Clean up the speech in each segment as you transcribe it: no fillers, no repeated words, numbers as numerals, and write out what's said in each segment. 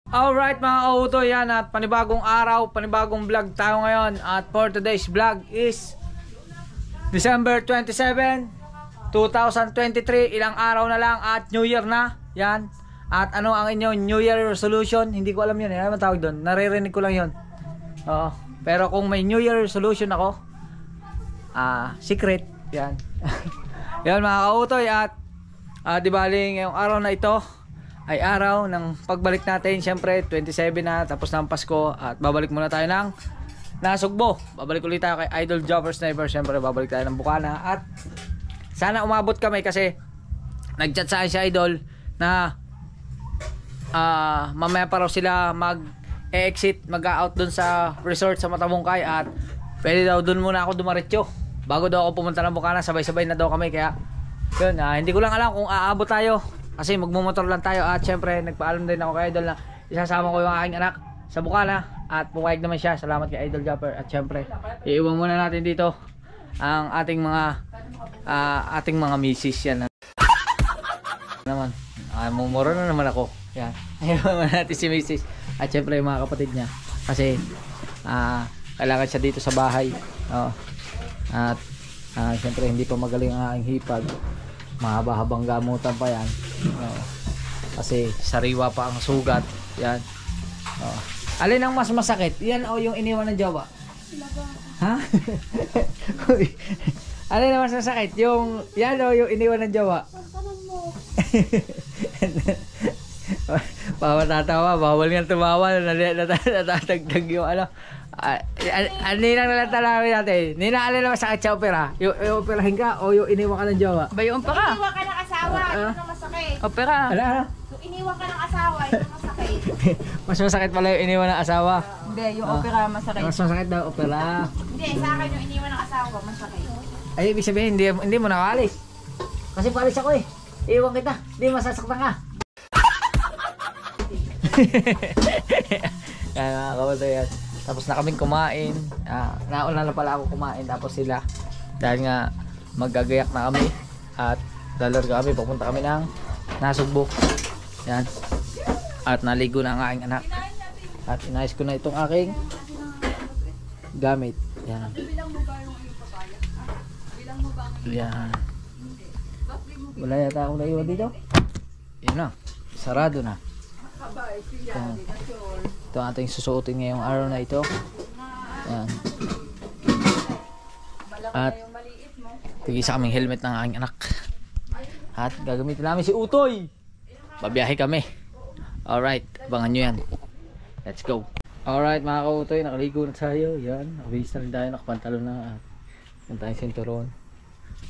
Alright mga kauto, yan at panibagong araw, panibagong vlog tayo ngayon. At for today's vlog is December 27, 2023. Ilang araw na lang at New Year na. Yan. At ano ang inyong New Year resolution? Hindi ko alam yun. Ano man tawag doon? Naririnig ko lang yun. Oo. Pero kung may New Year resolution ako, secret. Yan. Yan mga kautoy. At di bali ngayong araw na ito ay araw ng pagbalik natin. Siyempre 27 na, tapos na ang Pasko. At babalik muna tayo ng Nasugbo. Babalik ulit tayo kay Idol Jumper Sniper. Siyempre babalik tayo ng Bukana. At sana umabot kami kasi nag-chat sa akin si Idol na mamaya pa raw sila mag-exit, mag-out dun sa resort sa Matabungkay. At pwede daw dun muna ako dumaretso bago daw ako pumunta ng Bukana. Sabay-sabay na daw kami. Kaya yun, hindi ko lang alam kung aabot tayo kasi magmumotor lang tayo. At syempre nagpaalam din ako kay Idol na isasama ko yung aking anak sa Bukana. At pumayag naman siya. Salamat kay Idol Jumper. At syempre iiwan muna natin dito ang ating mga misis. Yan naman, mumura na naman ako. Yan, iiwan muna natin si misis. At syempre yung mga kapatid niya kasi kailangan siya dito sa bahay. At syempre hindi pa magaling ang aking hipag. Mahaba-habang gamutan pa yan. Kasi sariwa pa ang sugat. Yan. Alin ang mas masakit? Yan o yung iniwan ng jowa? Ha? Alin ang mas masakit? Yung yan o yung iniwan ng jowa? Bawal tatawa. Bawal nga tumawa. Natatagdag yung ano. Ninang nalata namin natin. Nina, alin naman sakit sa opera? Yung operahin ka o yung iniwan ka ng jowa? Ba yung opera? Iniwan ka ng asawa, yun ang masakit. Opera. Ano? Yung iniwan ka ng asawa, yun ang masakit. Mas masakit pala yung iniwan ng asawa. Hindi, yung opera masakit. Mas masakit daw opera. Hindi, sa akin yung iniwan ng asawa, masakit. Ay, ibig sabihin, hindi mo nakalis. Kasi palis ako eh. Iwan kita. Hindi masasaktan ka. Kaya mga kabatoy yan. Tapos na kaming kumain. Nauna na pala ako kumain. Tapos sila. Dahil nga magagayak na kami. At lalarga kami. Papunta kami ng Nasugbo. Yan. At naligo na ang aking anak. At inayos ko na itong aking gamit. Yan. Yan. Wala yata akong naiwan dito. Yan na. Sarado na. Yan. Ito ang ating susuotin ngayong araw na ito. Yan. At tigisa kaming helmet ng aking anak. At gagamitin namin si Utoy. Babiyahe kami. Alright, abangan nyo yan. Let's go. Alright mga ka-Utoy, nakaligo na tayo. Yan, nakabihis na rin tayo, nakapantalo na. At punta tayong sinturon.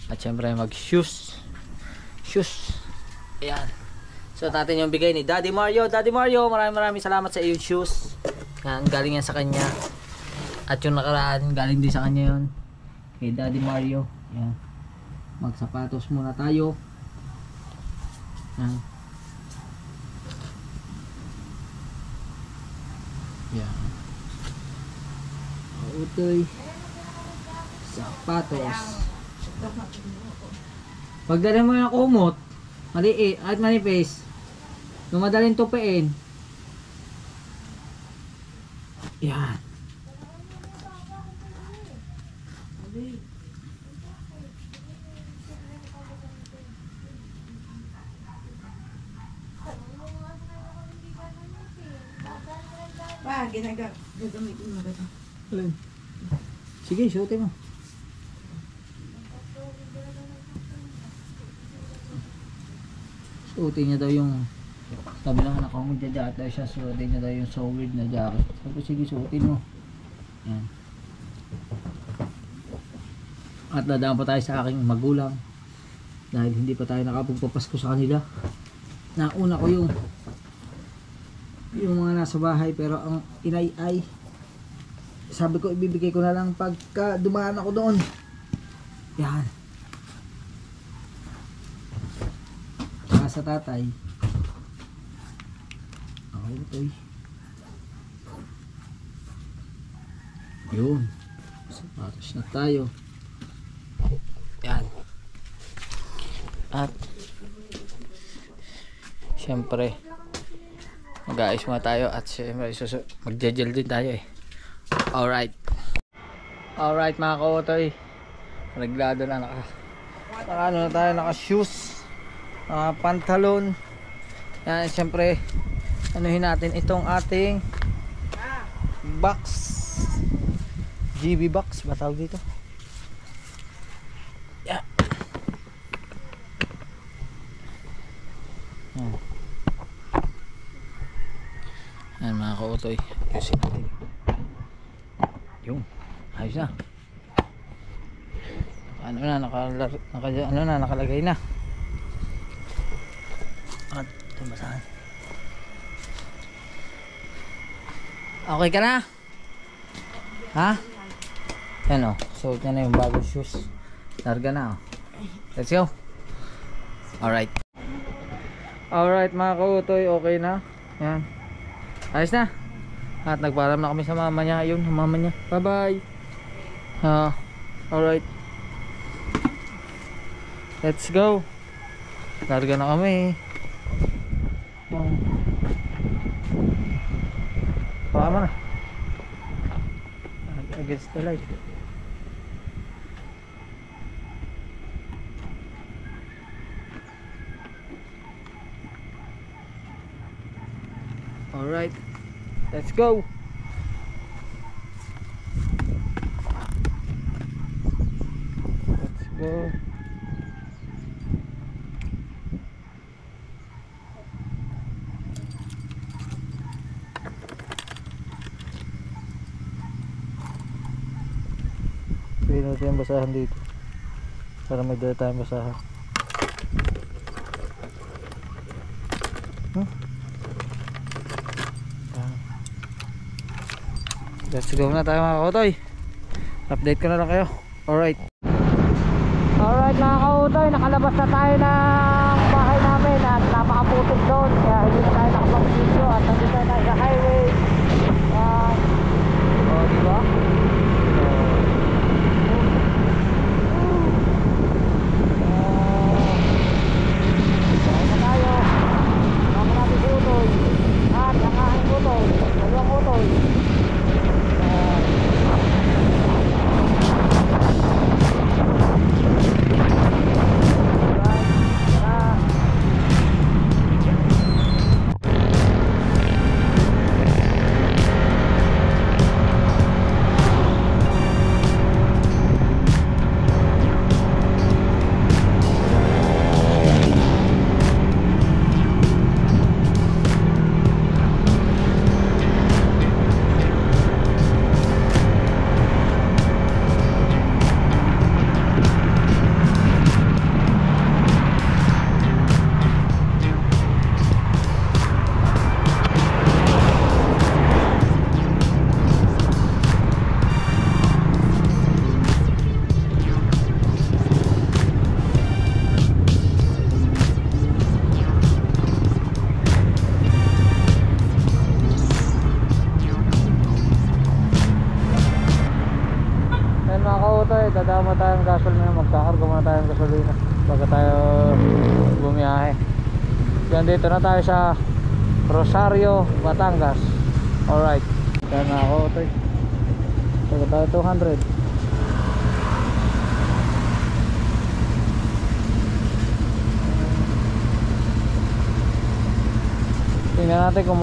At syempre mag-shoes. Shoes. Ayan. So natin yung bigay ni Daddy Mario. Daddy Mario, maraming salamat sa iyong shoes. Yan, galing yan sa kanya. At yung nakaraan, galing din sa kanya yun. Kay Daddy Mario. Yan. Magsapatos muna tayo. Yan. Yan. Utoy. Sapatos. Pagdala mo yung kumot, maliit at manipis, madaling tupiin. Yan. Gagamitin mo ba ito? Sige, suotin mo. Suotin niya daw yung sabi ng anak ko, magja-jacket daw siya. Suotin niya daw yung solid na jacket. Sabi ko, sige, suotin mo. Yan. At dadaan pa tayo sa aking magulang dahil hindi pa tayo nakapagpapasko sa kanila. Nauna ko yung mga nasa bahay, pero ang inay ay sabi ko ibibigay ko na lang pagka dumaan ako doon. Yan. Saka sa tatay. Okay, ito. Yun. Sapatos na tayo. Yan. At syempre Mag-aayos muna tayo at mag-gel din tayo eh. Alright. Alright mga kaotoy. Reglado na ano na tayo, naka shoes, pantalon. Yan, siyempre anuhin natin itong ating box, GB box ba tawag dito? Yeah. Yan mga kautoy, ayusin natin yung ayos na, ano na nakalagay na at tumasahan. Okay ka na? Ha? Yan o, suot niya na yung bagong shoes, larga na o. Let's go. Alright. Alright mga kautoy, okay na. Yan, ayos na. At nagpaalam na kami sa mama niya. Ayun, mama niya, bye bye. Alright, let's go. Larga na kami. Pama na against the light. Alright, let's go. Let's go. Pili natin yung basahan dito para may dala tayong basahan. Let's go na tayo mga kautoy. Update ko na lang kayo. Alright. Alright mga kautoy, nakalabas na tayo ng bahay namin at napakaputik doon. Kaya hindi na tayo nakapag-video at nandito tayo sa highway. Diba? Dadama tayong gasolina, magkakarga muna tayong gasolina bago tayo bumiyahe. Yan, dito na tayo sa Rosario, Batangas. Alright, yan na ako ito. Bago tayo 200. Tingnan natin kung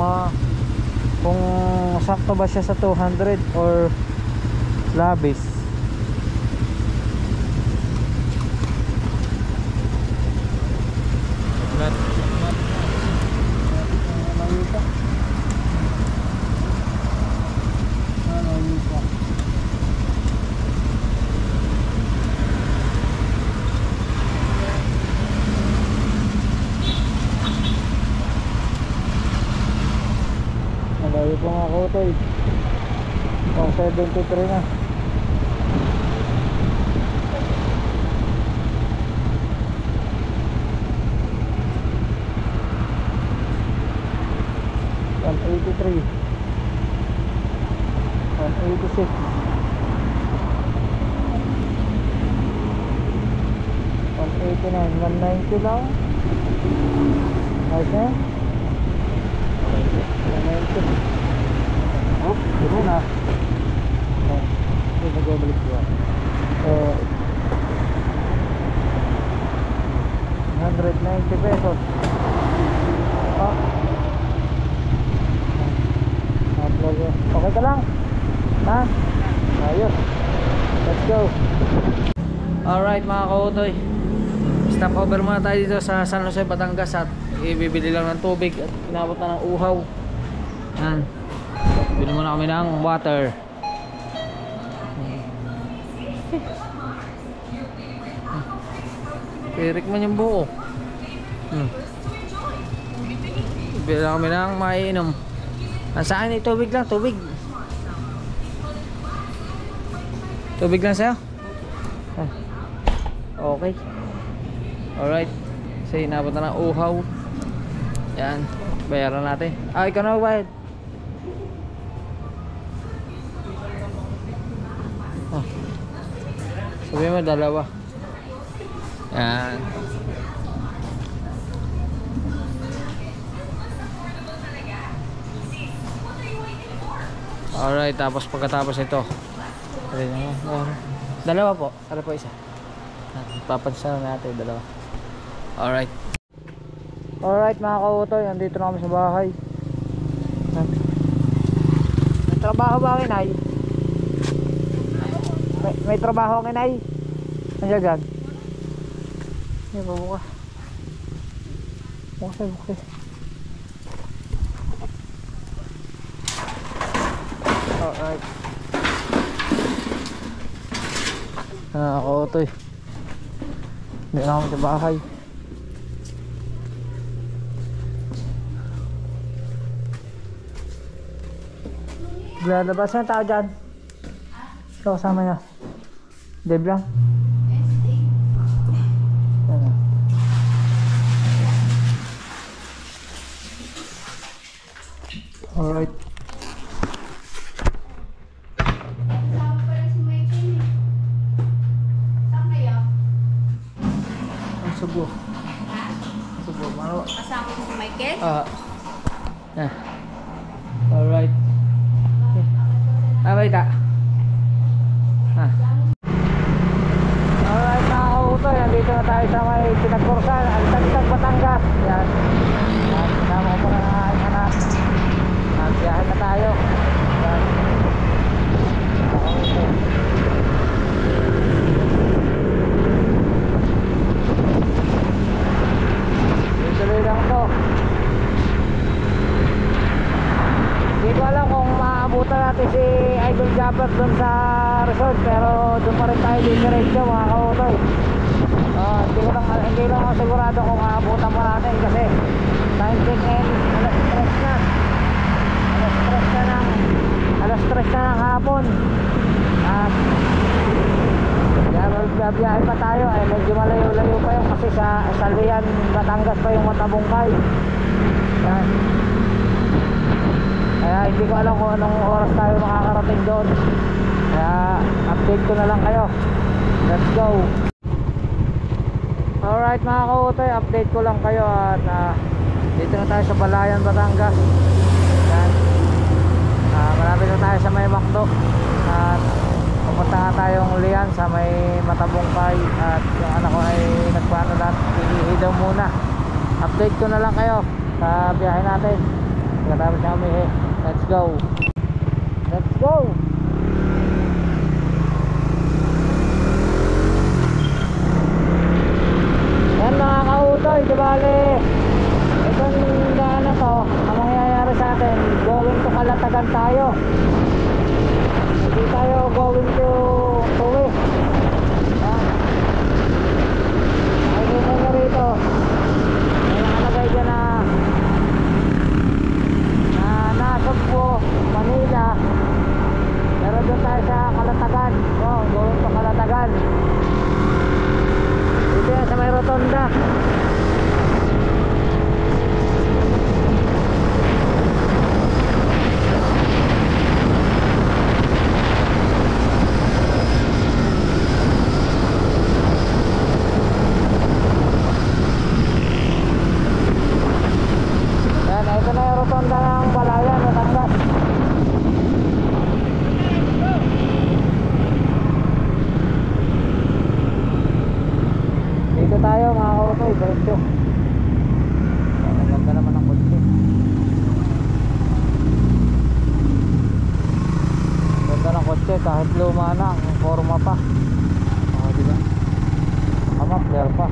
sakto ba siya sa 200 or labis. Malayo po nga ako ito eh. 173 na. $183, $186, $189, $190 lang. Ayos na. Oh, ito na. Ito nagbabalik ko. 190 pesos. Oh. Okay ka lang? Ha? Ayos. Let's go. Alright mga kautoy, stop over muna tayo dito sa San Jose, Batangas at ibibili lang ng tubig at inabot na ng uhaw. Yan. Bili muna kami ng water. Pirik man yung buo. Bili lang kami ng maiinom. Sa akin tubig lang, tubig. Tubig lang sa'yo? Okay. Alright. Kasi inabot na ng uhaw. Yan. Bayaran natin. Ah, ikaw na magbayad. Oh. Sabi mo dalawa. Yan. Alright, tapos pagkatapos ito. Dalawa po. Para po isa. Papansin natin dalawa. Alright. Alright mga kautoy, nandito na kami sa bahay. May trabaho ba ang inay? May trabaho ang inay? Nandiyan dyan? Hindi pa bukas. Bukas. Alright. Kautoy. Hindi na kami sa bahay. Lalabas na tao dyan. Ikaw kasama niya. Dave lang. Yan. Alright. Subo. Subo. Mano? Kasama mo si Michael? Alright. Wait ah. Alright mga kautoy, nandito na tayo sa may pinagkursan, Alitagtag, Batangas. Yan. Kasama ko pa na ng anak. Nagbiyahe na tayo. Yan. Tuloy lang to. Hindi ko alam kung maabutan natin si Idol Japper dun sa resort, pero dun pa rin tayo diretso mga kautoy. Hindi lang ako sigurado kung maabutan pa natin kasi time check in alas 3 na ng hapon at biyahe pa tayo. Medyo malayo-layo pa yung kasi sa Salvian, Batangas pa yung Matabungkay. Yan. Kaya hindi ko alam kung anong oras tayo makakarating doon. Kaya update ko na lang kayo. Let's go. Alright mga kautoy, update ko lang kayo at dito na tayo sa Balayan, Batangas. Yan. Malapit na tayo sa may Macdo at pupunta nga tayong Lian sa may Matabungkay at yung anak ko ay nagpaano lahat, iihi daw muna. Update ko na lang kayo sa biyahe natin. Pagkatapos na kami let's go. Let's go. Yan mga kautoy, di bale itong daan na to, ang mangyayari sa atin, going to Kalatagan tayo. Hindi tayo going to Tuwi. Yan. Nakikita nyo rito, may nakalagay dyan na Nasugbo, Manila. Pero doon tayo sa Kalatagan. So, going to Kalatagan. Dito yan sa may rotonda. Yan, ito na yung rotonda ng Balayan. kotse kahit luma na, ang forma pa. Diba? Clear pa.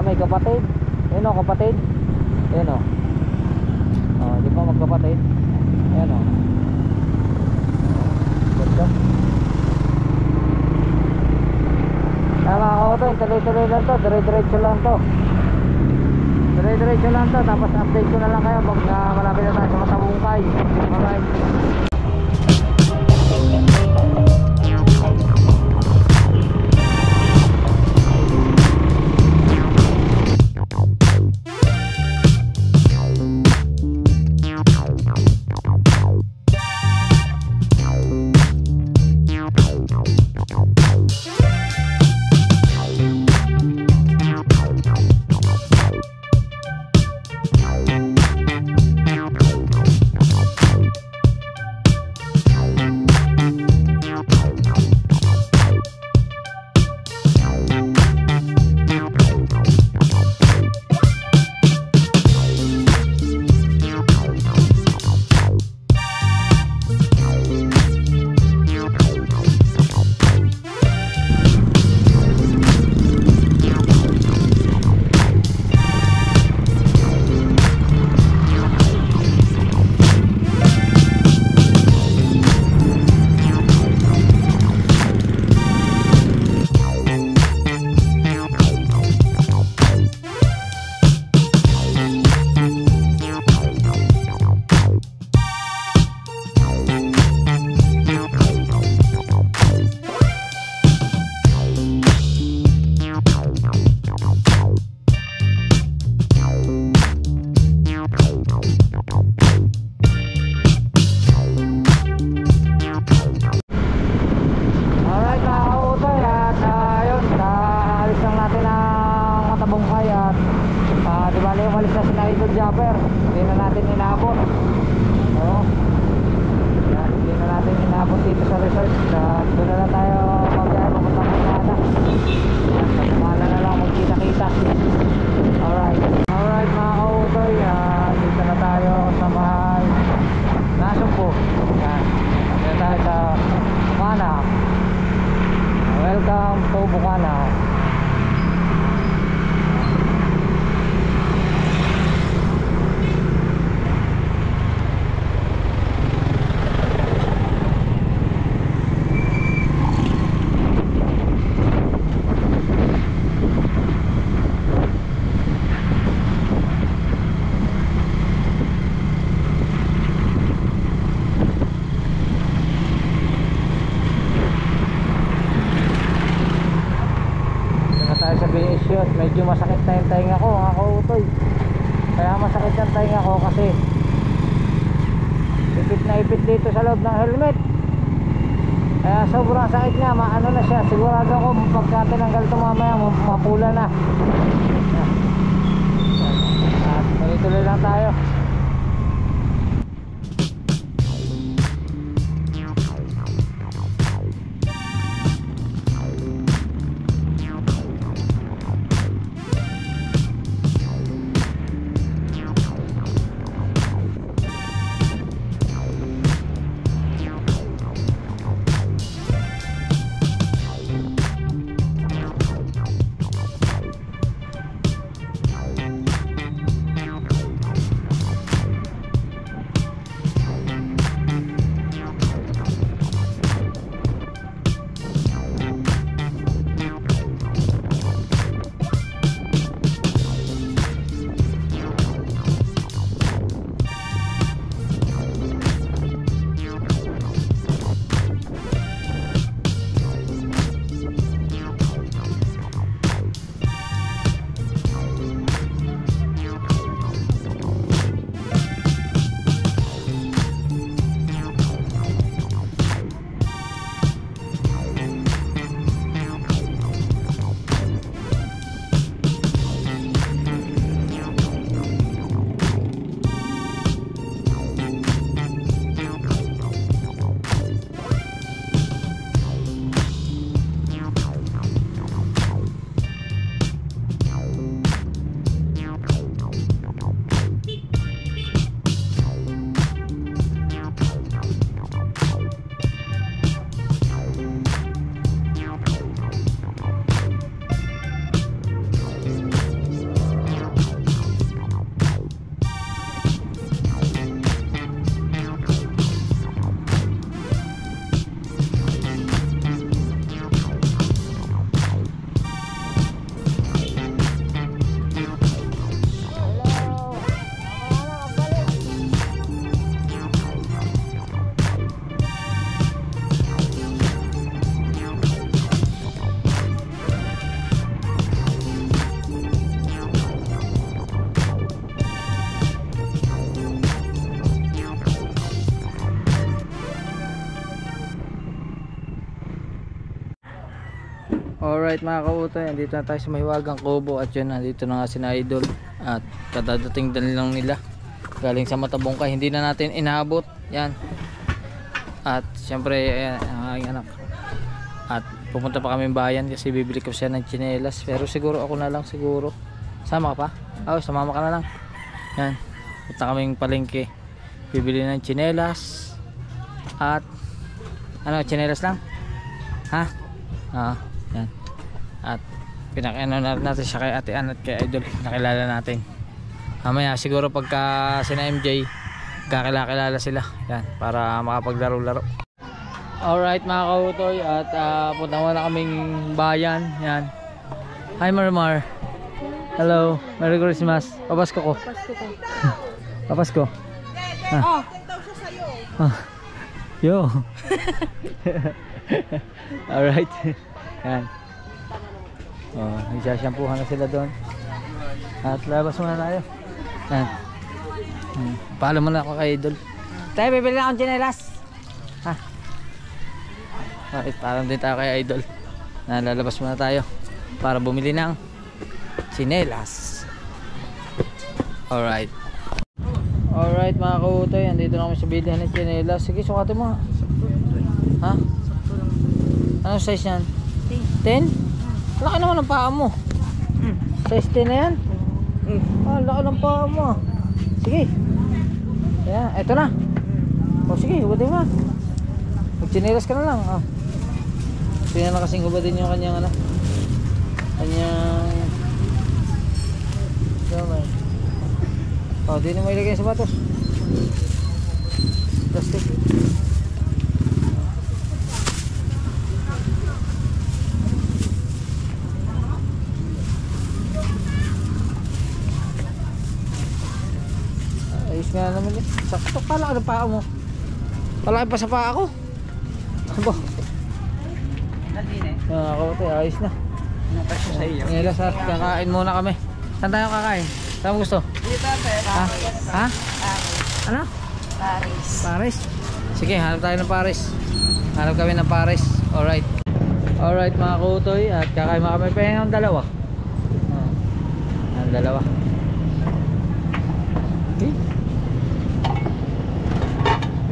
May kapatid. Ayun o, kapatid. Ayun o. Di ba magkapatid? Ayun o. Ganda. Mga kautoy, tuloy-tuloy lang to. Dire-diretso lang to. Dire-diretso lang to. Tapos update ko na lang kayo pag malapit na tayo sa Matabungkay. Alright. Welcome to Bukana. Medyo masakit na yung tainga ko mga kautoy. Kaya masakit yung tainga ko kasi ipit na ipit dito sa loob ng helmet. Kaya sobrang sakit nga, maano na siya. Sigurado ako pagka tinanggal ito mamaya mapula na. At tuloy-tuloy lang tayo. Alright mga kautoy, andito na tayo sa Mahiwagang Kubo. At yun, nandito na nga si Idol. At kadadating din lang nila galing sa Matabungkay, hindi na natin inaabot. Yan. At syempre ayan, ang aking anak. At pupunta pa kami bayan kasi bibili ko siya ng tsinelas. Pero siguro ako na lang siguro. Sama ka pa? Oo, sumama ka na lang. Yan. Punta kaming palengke. Bibili ng tsinelas. At ano, tsinelas lang? Ha? Yan. At pinakainan natin siya kay Ate Ann at kay Idol. Nakilala natin. Mamaya siguro pagka sina MJ kakilala sila. Yan, para makapaglaro-laro. Alright mga kautoy, at punta muna kaming bayan. Yan. Hi Marmar. Hello. Merry Christmas. Papasko ko. Papasko. Oh, daw siya sa'yo. Yo. Alright. Yan. Oh, nagsashampuhan na sila doon. At labas muna tayo. Yan. Paalam muna ako kay Idol. Tayo, bibili na akong tsinelas. Ha? Okay, paalam din tayo kay Idol. Lalabas muna tayo para bumili ng tsinelas. Alright. Alright mga kautoy, andito na kami sa bilihan ng tsinelas. Sige, sukatin mo. Ha? Anong size yan? 10? Laki naman ang paa mo. Size 10 na yan? Laki ng paa mo. Sige. Ayan, eto na. O sige, hubadin mo. Magtsinelas ka na lang. Tingnan na kasing hubadin yung kanyang ano. Kanyang di na mo ilagay yung sapatos. Plastic. Ayos nga naman yun. Sakto, pala ka ng paa mo. Palaki pa sa paa ko. Aba. Ako ito, ayos na. Ngayon sa kakain muna kami. Saan tayo kakain? Saan mo gusto? Dito tayo. Ha? Ano? Paris. Paris? Sige, hanap tayo ng Paris. Hanap kami ng Paris. Alright. Alright mga kutoy. At kakain mga kami. Pahinga ng dalawa. Ang dalawa. Okay.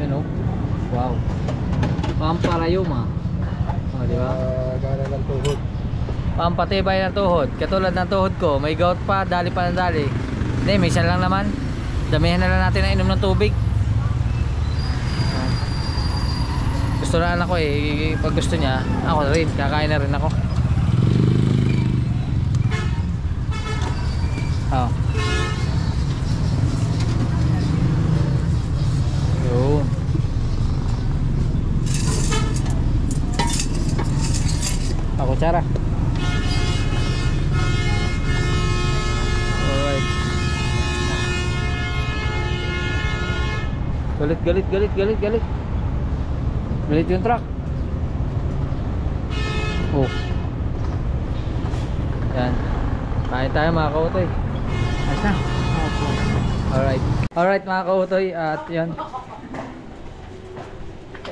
Yan o. Wow. Pamparayuma. Diba? Gana ng tuhod. Pampatibay ng tuhod. Katulad ng tuhod ko, may gout pa, dali pa ng dali. Hindi, may isa lang naman. Damihan na lang natin na inom ng tubig. Gusto na anak ko eh. Pag gusto niya, ako rin. Kakain na rin ako. Yun. Ako cara. Galit yung truck. Oh. Yan. Kain tayo mga kautoy. Ayos na. Alright mga kautoy. At yan,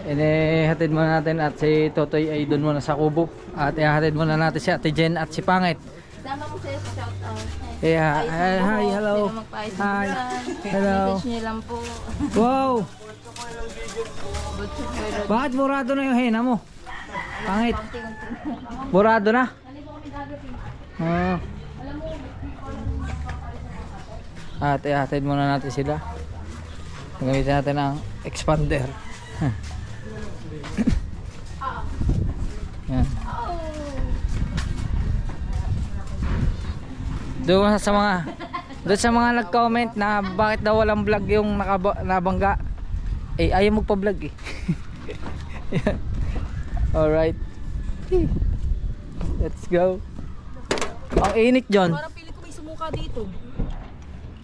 inihatid muna natin at si Totoy ay doon muna sa kubo. At ihatid muna natin si Ate Jen at si Pangit. Sama ko sa'yo sa shout out. Hi, hello. Hi. Hello. Message niyo lang po. Wow. Bakit burado na yung hena mo? Pangit. Burado na? At ihatid muna natin sila. Gamitin natin ang expander. Yan. Doon sa mga nag-comment na bakit daw walang vlog yung nabangga. Eh, ayaw magpa-vlog eh. Alright. Let's go. Ang init dyan. Parang pilit ko may sumuka dito.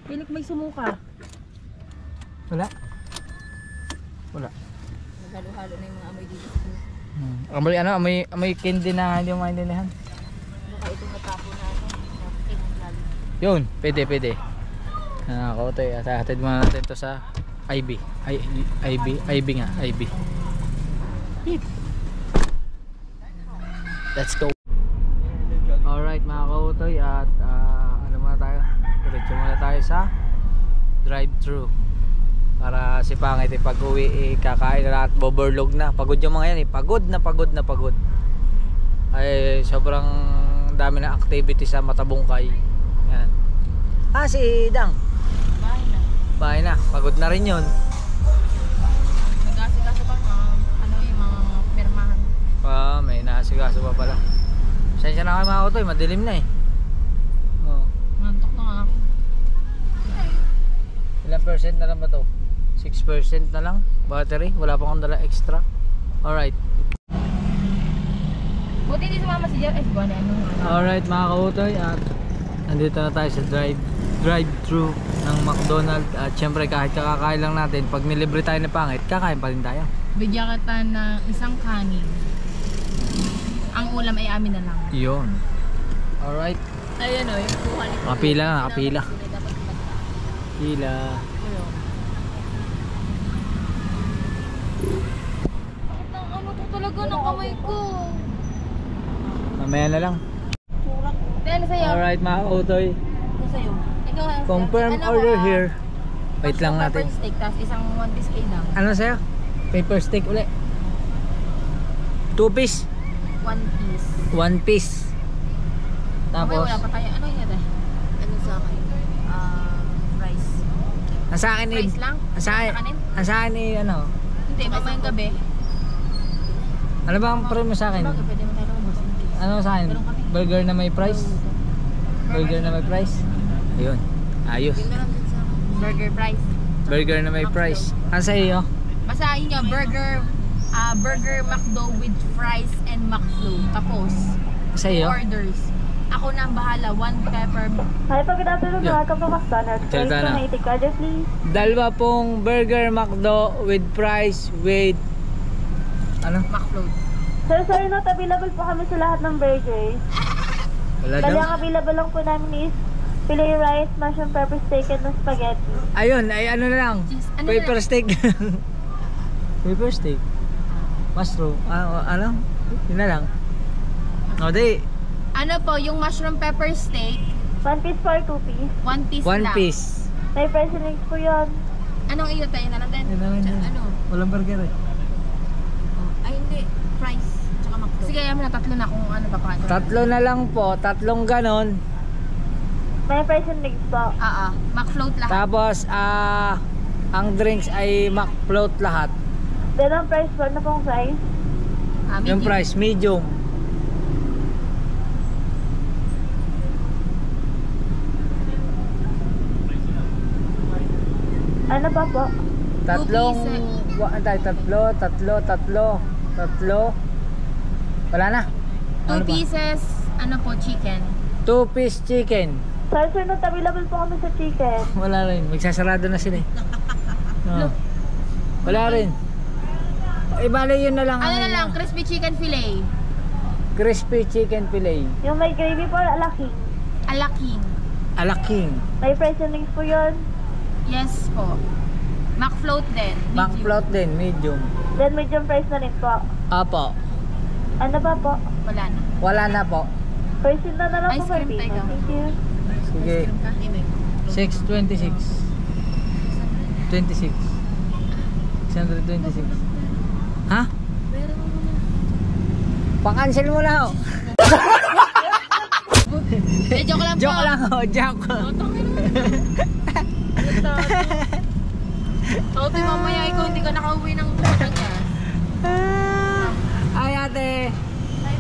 Pilit ko may sumuka. Wala. Halo-halo na yung mga amoy dito. Amoy candy na hindi mo maintindihan. Baka itong natapo na kinunlalo. Yun, pwede. Ako ito, hatid muna natin ito sa IB. IB nga, IB. Let's go. kautoy at ano muna tayo, diretso muna tayo sa drive-thru para si Pangit pag uwi kakain na at boberlog na. Pagod yung mga yan pagod na pagod ay sobrang dami na activity sa Matabungkay. Yan. Si Dang bahay na, pagod na rin yun. Nag-asikaso pa yung mga pirmahan. May naasikaso pa pala. Sensya na kayo mga kautoy, madilim na Nantok na nga ako. Ilang percent na lang ba to? 6% na lang battery, wala pa akong dala extra. Alright. Buti hindi sumama si Jeff. Alright mga kautoy, at nandito na tayo sa drive-thru ng McDonald's. At syempre kahit kakakain lang natin, pag nilibre tayo ng Pangit, kakain pa rin tayo. Bigyan kita ng isang kanin. Ang ulam ay amin na lang. Yun. Alright. Ayan o, yung kuha nito. Nakapila na, nakapila. Pila. Ano to talaga ng kamay ko? Mamaya na lang. Ano sa'yo? Alright mga kautoy, Ano sa'yo? Ikaw, confirm order here. Wait lang natin. Pepper steak, tapos isang 1 piece kayo lang. Ano sa'yo? Paper steak uli. 2 piece. 1 piece. 1 piece. Tapos? Tapos Wala pa tayo. Ano yun eh? Ano sa akin? Rice. ang sa akin Rice lang? ang sa akin, Kanin? ang sa akin ano? Hindi, mamayang gabi. Ano ba ang pre mo sa akin? Bakit pwede mo tayo lumabas? Ano sa akin? Burger na may price? Burger na may price? Ayun. Ayos. Burger price. Burger na may price. Ano sa iyo? Basahin nyo, burger McDo with fries and McFlow. Tapos, Sa iyo? orders. Ako na ang bahala, 1 pepper. Hi po, good afternoon. Yeah. Welcome to McDonald's. Please Salita na. may take order, please. Dalawa pong burger McDo with fries with ano? McFlow. Sir, sorry, not available po kami sa lahat ng burgers. Wala Bali, daw. ang available lang po namin is filet rice, mushroom pepper steak, and spaghetti. Ayun, ay ano na lang. Yes, ano Paper na? steak. Paper steak. Mushroom. Ano? Yun na lang. O di, Ano po, yung mushroom pepper steak, 1 piece for 2 piece. 1 piece 1 lang. piece. May price and links po yun. Anong iyo tayo na lang din? Yun na lang din. Ano? Walang burger eh. Ay hindi, fries. Tsaka McFlow. Sige, yaman na, tatlo na kung ano ba pa. Tatlo na lang po, tatlong ganon. May price and links po. McFloat lahat. Tapos, ang drinks ay McFloat lahat. Then ang price po, ano pong size? Yung Medium. price, medium. Ano ba po? Tatlong, pieces. tatlo. Wala na. 2 Ano ba? pieces, ano po, chicken. 2 piece chicken. Sir, not available po kami sa chicken. Wala rin, magsasarado na sila eh. Oh. Wala rin. Bale yun na lang. Ano ang- na lang, crispy chicken fillet. Crispy chicken fillet. Yung may gravy po, alaking. Alaking. Alaking. May price and links po yun. Yes po. McFloat din. medium. McFloat din, medium. Then medium price na rin po. Apo. Ano ba po? Wala na. Wala na po. First na lang Ice po, cream Martina. tayo. Thank you. Sige. 626. 26. 626. Ha? Pa-cancel mo na ho. Joke lang po. Joke lang ho, joke. Toto, mamaya ikaw hindi ka nakauwi ng kanya. Ay ate.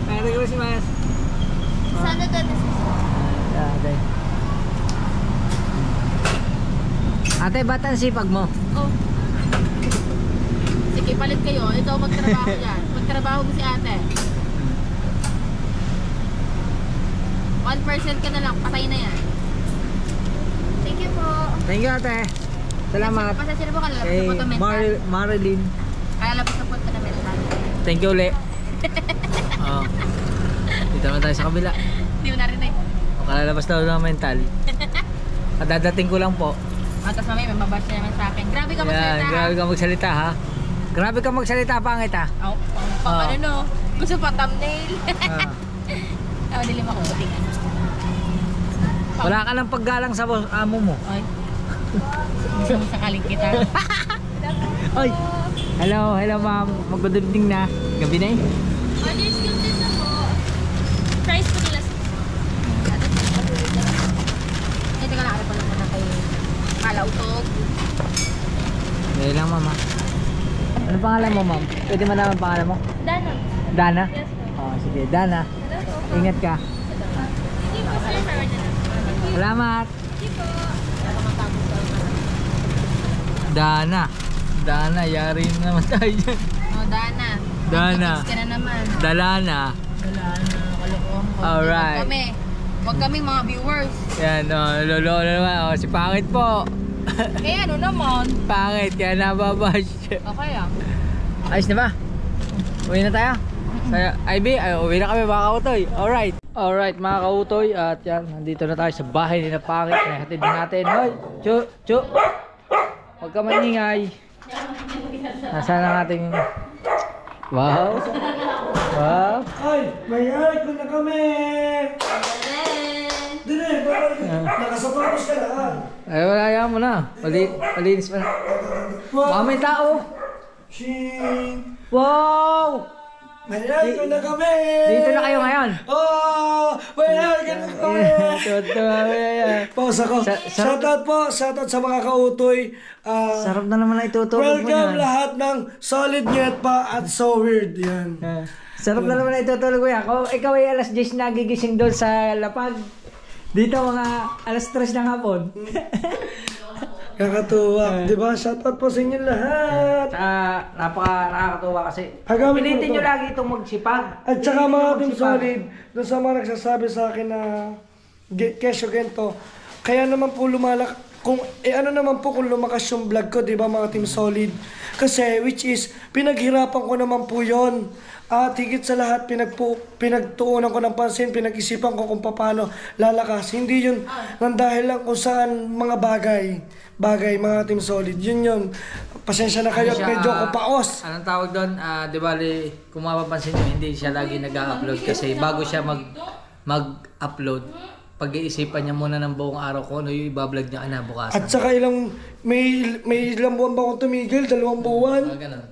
Merry Christmas. Sana ka Ate. Ate, ba't ang sipag mo? Oh. Sige, palit kayo. Ikaw magtrabaho yan. Magtrabaho mo si ate. 1% ka na lang. Patay na yan. Thank you po. Thank you ate. Salamat. Pasensya na po kalalapit Kay na po ito mental. Marilyn. Kalalapit na po ito na mental. Thank you uli. Oh. Dito naman tayo sa kabila. Hindi mo narinig. O kalalabas daw ng mental. Kadadating ko lang po. Tapos mamaya may mabash na naman sa akin. Grabe ka Yan, magsalita. grabe ka magsalita ha. Grabe ka magsalita, pangit ha. Oh, Oh. ano no? Gusto pa thumbnail. Ah. Dilim ako puting ano. Wala ka ng paggalang sa amo mo. Ay. Gusto mo sakaling kita. Oy. Hello, hello ma'am. Mag-good evening na. Gabi na eh. Others yung din ako. Price po nila. Ito ka nakakita pala muna kay Kalautog. Dahil lang mama. Ano pangalan mo ma'am? Pwede malaman pangalan mo? Dana. Dana? Yes po. Oh, sige. Dana. Ingat ka. Hindi po sir. Salamat. Hindi po. Dana. Dana, yari na naman tayo dyan. Oh, Dana. Dana. Mag-text ka na naman. Dalana. Wala na. Kalokohan ko. Alright. Huwag kami mga viewers. Yan, lolo naman. Oh, si Pangit po. Eh ano naman? Pangit, kaya nababash. Okay ah. Ayos na ba? Uwi na tayo? Ivy, uwi na kami mga kautoy. Alright. Alright mga kautoy. At yan, nandito na tayo sa bahay ni na Pangit. Nahatid na natin. Hoy, Chu. Huwag ka maningay. Nasaan ang ating... Wow. Wow. Ay, may aircon na kami! Dine, nakasapatos ka na. Ay, wala yan mo na. Malinis pa na. Baka may tao. Shing! Wow! May aircon na kami! Dito na kayo ngayon. Oh! May aircon na kami! Pause ako. Shoutout po, shoutout sa mga kautoy. Sarap na naman na itutulog mo Welcome yan. lahat ng Solid Nyet pa at So Weird. Yan. Sarap na naman na itutulog mo yan. Kung ikaw ay alas 10 nagigising doon sa Lapag, dito mga alas 3 ng hapon. Kakatuwa. Diba? Shoutout po sa inyo lahat. Nakakatuwa kasi. Hagamit mo Pilitin to. nyo lagi itong magsipag. At saka mga Team Magsipag. Solid, doon sa mga nagsasabi sa akin na kesyo gento, kaya naman po kung ano naman po kung lumakas yung vlog ko, di ba mga Team Solid? Kasi which is, pinaghirapan ko naman po yon. At higit sa lahat, pinagtuunan ko ng pansin, pinag-isipan ko kung paano lalakas. Hindi yun nang dahil lang kung saan mga bagay mga Team Solid. Yun. Pasensya na kayo at medyo ko paos. Anong tawag doon? Di ba, kung mapapansin nyo, hindi siya lagi nag-upload kasi bago siya mag-upload, pag-iisipan niya muna ng buong araw kung ano yung ibablog niya kinabukasan. At saka may ilang buwan ba akong tumigil? 2 buwan? Ganun.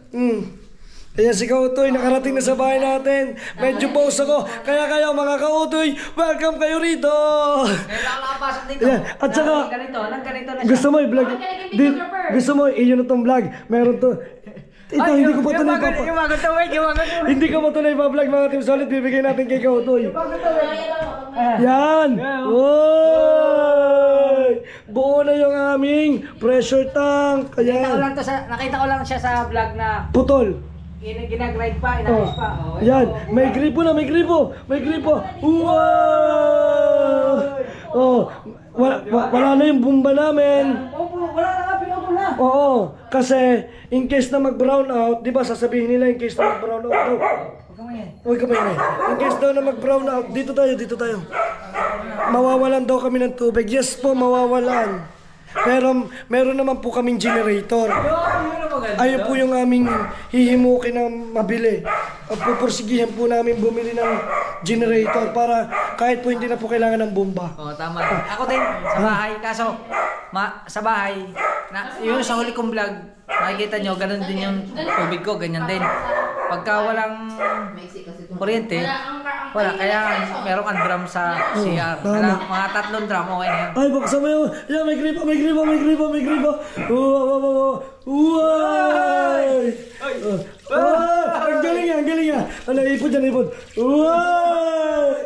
Kaya si Kautoy, nakarating na sa bahay natin. Medyo pause ako. Kaya kayo mga Kautoy, welcome kayo rito! Kaya lang nakapasok dito. Ayan, at saka, ganito na siya. gusto mo i-vlog? Gusto mo, iyon na tong vlog. Meron to. Ito, hindi ko pa ito Hindi ko pa ito na ipa-vlog mga Team Solid. Bibigay natin kay Kautoy. Yan! Oy! Buo na yung aming pressure tank. Ayan. Nakita ko lang siya sa vlog na Putol. ginag-ride pa, inayos pa. Oh, Yan, may gripo na, may gripo. Wow! Oh, wala na yung bomba namin. Wala na nga, pinutol na. Oo, kasi in case na mag-brown out, di ba sasabihin nila in case na mag-brown out daw. Huwag kamay na. In case daw na mag-brown out, dito tayo. Mawawalan daw kami ng tubig. Yes po, mawawalan. Pero meron naman po kaming generator. Ayun po yung aming hihimukin na mabili. At pupursigihan po namin bumili ng generator para kahit po hindi na po kailangan ng bomba. Oh, tama. Ako din, sa bahay. Kaso, sa bahay, yun sa huli kong vlog, makikita nyo, ganun din yung tubig ko, ganyan din. Pagka walang kuryente, wala. Kaya meron kang drum sa CR. Mga 3 drum, okay na yan. Ay, buksan mo yun. Yan, may gripo. Uway! Ang galing yan. Ano, ipod yan. Uway!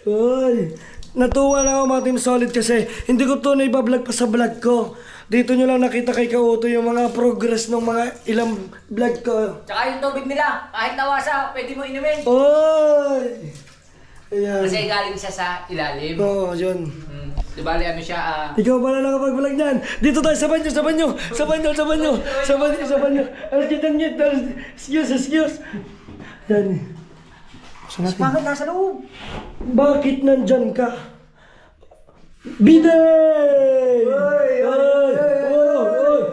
Uy! Natuwa lang ako mga Team Solid kasi hindi ko ito na-iba-vlog pa sa vlog ko. Dito nyo lang nakita kay Kauto yung mga progress ng mga ilang vlog ko. Tsaka yung tubig nila, kahit nawasa, pwede mo inumin. Oy! Ayan. Kasi galing siya sa ilalim. Oo, yun. Di bali, ano siya, Ikaw pala nakapag-vlog niyan. Dito tayo, saban nyo. Excuse. Yan. bakit nasa loob? Bakit nandyan ka? Biday!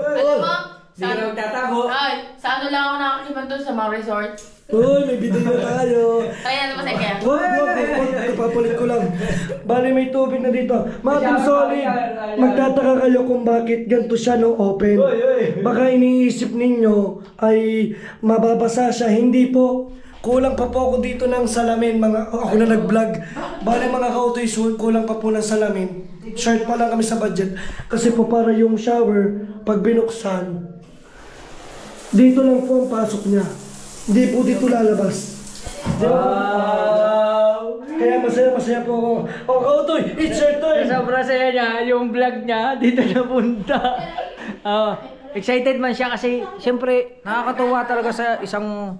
Alam mo, Hindi ka magtatago. sa ano lang ako naman doon sa mga resort. Uy, may video na tayo. Try natin pa second. Wag, papalit ko lang. Bali may tubig na dito. Mga Team Solid, magtataka kayo kung bakit ganito siya no open. Baka iniisip ninyo ay mababasa siya. Hindi po. Kulang pa po ako dito ng salamin. Ako na nag-vlog. Bali mga kautoy, kulang pa po ng salamin. Short pa lang kami sa budget. Kasi po para yung shower, pag binuksan, dito lang po ang pasok niya. Hindi po dito lalabas. Wow! Kaya masaya po ako. Oh, kautoy, it's your turn! Sobrang saya niya, yung vlog niya, dito napunta. Excited man siya kasi siyempre nakakatuwa talaga sa isang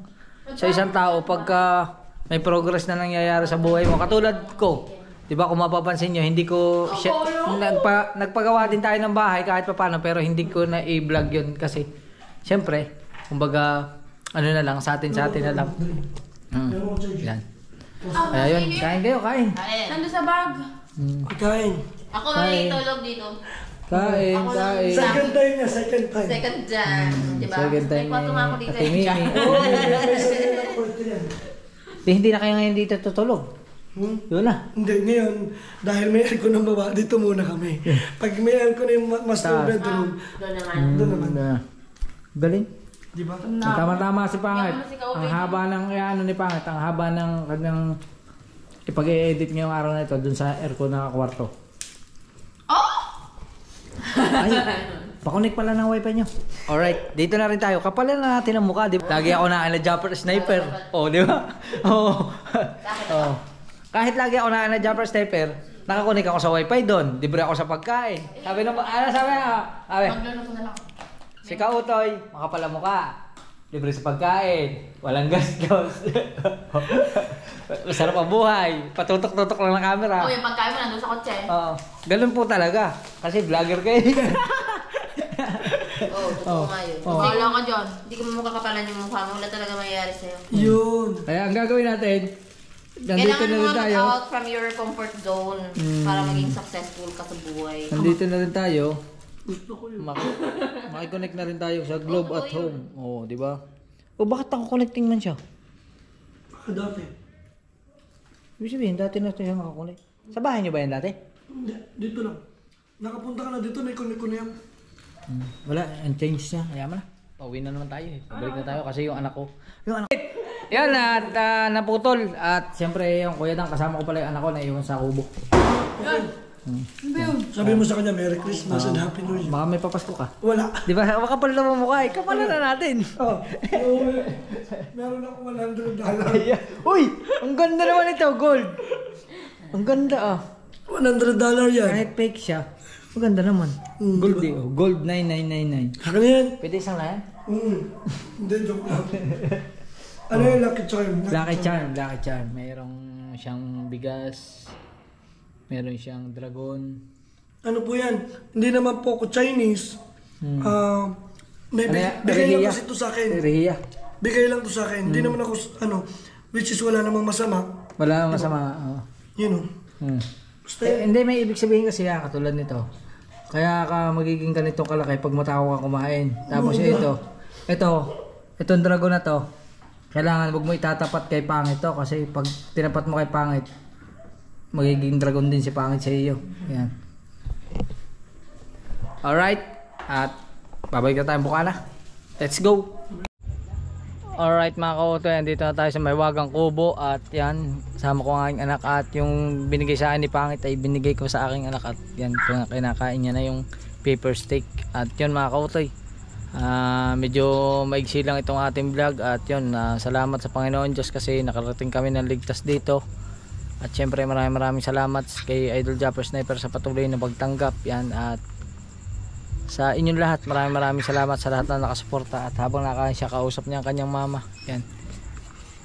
tao pagka may progress na nangyayari sa buhay mo. Katulad ko, di ba kung mapapansin nyo, hindi ko nagpagawa din tayo ng bahay kahit paano pero hindi ko na i-vlog yun kasi siyempre, kumbaga ano na lang, sa atin na lang. Yan. Kaya yun, kain kayo, kain. Nandun sa bag. Kain. Ako may tulog dito. Kain. Second time niya, second time. Second dyan. Diba? Second time May kwarto nga ako dito. Ate Mimi. May sarili na kwarto yan. Hindi na kayo ngayon dito tutulog. Yun na. Hindi, ngayon, dahil may aircon ng baba, dito muna kami. Pag may aircon na yung master bedroom, Doon naman. doon naman. Galing. Di ba? Tama-tama si Pangit. Ang haba ng ano ni Pangit, ang haba ng kanyang ipag-e-edit ngayong araw na ito dun sa aircon na kwarto. Oh! Ay, pakunik pala ng wifi nyo. Alright, dito na rin tayo. Kapalan na natin ang mukha, di ba? Lagi ako na jumper sniper. Oh, di ba? Oh. Oh. Kahit lagi ako na jumper sniper, nakakunik ako sa wifi doon. Libre ako sa pagkain. Sabi naman, sabi? Magluluto na lang. Si Kautoy, makapala mukha. Libre sa pagkain. Walang gastos. Masarap ang buhay. Patutok-tutok lang ng camera. Oh, yung pagkain mo nandun sa kotse. Oo. Ganun po talaga. Kasi vlogger kayo. Oo, totoo nga yun. Wala ka dyan. Hindi ko makakapalan yung mukha mo. Wala talaga mangyayari sa'yo. Yun. Kaya ang gagawin natin, nandito Kailangan na mo rin tayo. mag-out from your comfort zone para maging successful ka sa buhay. Nandito na rin tayo. Makikonnect na rin tayo sa Globe at Home. Oo, di ba? O bakit nakakonecting man siya? Baka dati. Ibig sabihin, dati na siya nakakonect. Sa bahay niyo ba yan dati? Hindi, dito lang. Nakapunta ka na dito, naikon-ikon na yan. Wala, unchanged siya. Kaya mo na. Pauwi na naman tayo eh. Pabalik na tayo kasi yung anak ko. Yan at naputol. At siyempre yung kuya Dang, kasama ko pala yung anak ko na iwan sa kubo. Sabi mo sa kanya, Merry Christmas and Happy New Year. Baka may papasko ka. Wala. Di ba? Makapal na mo mukha eh. Kapalan na natin. Oh, meron ako $100. Uy! Ang ganda naman ito, gold. Ang ganda ah. $100 yan. Kahit fake siya. Ang ganda naman. Gold eh. Oh. Gold 9999. Akin yan. Pwede isang layan? Hindi, joke lang. Ano yung Lucky Charm? Lucky Charm. Lucky Charm. Mayroong siyang bigas. Meron siyang dragon. Ano po yan? Hindi naman po ako Chinese. Bigay lang kasi ito sa akin. Rehiya. Bigay lang to sa akin. Hindi naman ako, which is wala namang masama. Wala nang masama. Oh. You know. Basta Hindi, may ibig sabihin kasi katulad nito. Kaya ka magiging ganito kalaki pag matao ka kumain. Tapos itong dragon na to, kailangan wag mo itatapat kay Pangit to kasi pag tinapat mo kay Pangit, magiging dragon din si Pangit sa iyo. Yan. Alright. At babalik na tayo Bukana. Let's go. Alright mga ka-auto, dito na tayo sa Maywagang Kubo at yan, kasama ko ang aking anak at yung binigay sa akin ni Pangit ay binigay ko sa aking anak at yan, kinakain niya na yung paper steak. At yun mga ka-auto, medyo maigsi lang itong ating vlog at yun, salamat sa Panginoon Diyos kasi nakarating kami ng ligtas dito. At syempre maraming salamat kay Idol Japper Sniper sa patuloy na pagtanggap yan at sa inyong lahat, maraming salamat sa lahat na nakasuporta at habang nakain siya, kausap niya ang kanyang mama. Yan.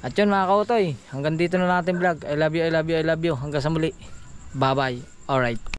At yun mga kautoy, hanggang dito na natin vlog. I love you. Hanggang sa muli. Bye bye. Alright.